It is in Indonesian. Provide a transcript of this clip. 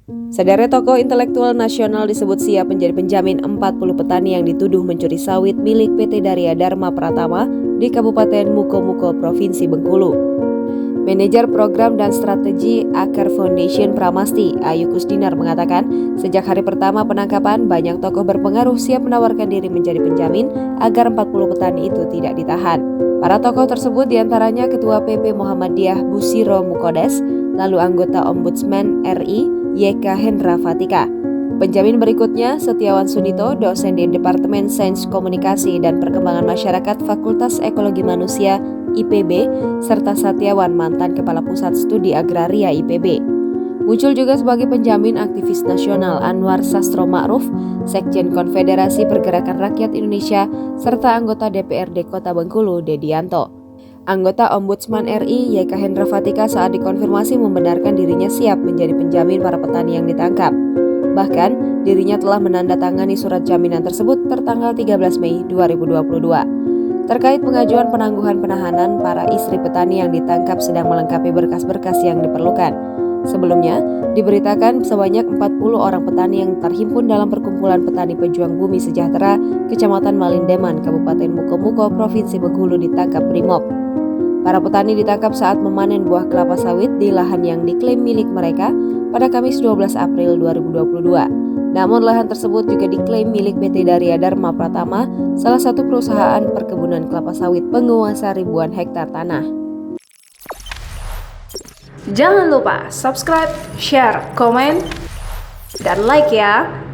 Sederet tokoh intelektual nasional disebut siap menjadi penjamin 40 petani yang dituduh mencuri sawit milik PT Darya Dharma Pratama di Kabupaten Mukomuko, Provinsi Bengkulu. Manajer Program dan Strategi Akar Foundation Pramasti, Ayu Kusdinar mengatakan, sejak hari pertama penangkapan, banyak tokoh berpengaruh siap menawarkan diri menjadi penjamin agar 40 petani itu tidak ditahan. Para tokoh tersebut diantaranya Ketua PP Muhammadiyah Busiro Mukodes, lalu anggota Ombudsman RI YK Hendra Fatika. Penjamin berikutnya Setiawan Sunito, dosen di Departemen Sains Komunikasi dan Perkembangan Masyarakat Fakultas Ekologi Manusia IPB, serta Satiawan, mantan Kepala Pusat Studi Agraria IPB. Muncul juga sebagai penjamin aktivis nasional Anwar Sastro Ma'ruf, Sekjen Konfederasi Pergerakan Rakyat Indonesia, serta anggota DPRD Kota Bengkulu, Dedianto. Anggota Ombudsman RI YK Hendra Fatika saat dikonfirmasi membenarkan dirinya siap menjadi penjamin para petani yang ditangkap. Bahkan, dirinya telah menandatangani surat jaminan tersebut tertanggal 13 Mei 2022. Terkait pengajuan penangguhan penahanan, para istri petani yang ditangkap sedang melengkapi berkas-berkas yang diperlukan. Sebelumnya, diberitakan sebanyak 40 orang petani yang terhimpun dalam Perkumpulan Petani Pejuang Bumi Sejahtera, Kecamatan Malindeman, Kabupaten Mukomuko, Provinsi Bengkulu ditangkap Brimob. Para petani ditangkap saat memanen buah kelapa sawit di lahan yang diklaim milik mereka pada Kamis 12 April 2022. Namun lahan tersebut juga diklaim milik PT Darya Dharma Pratama, salah satu perusahaan perkebunan kelapa sawit penguasa ribuan hektar tanah. Jangan lupa subscribe, share, komen, dan like ya!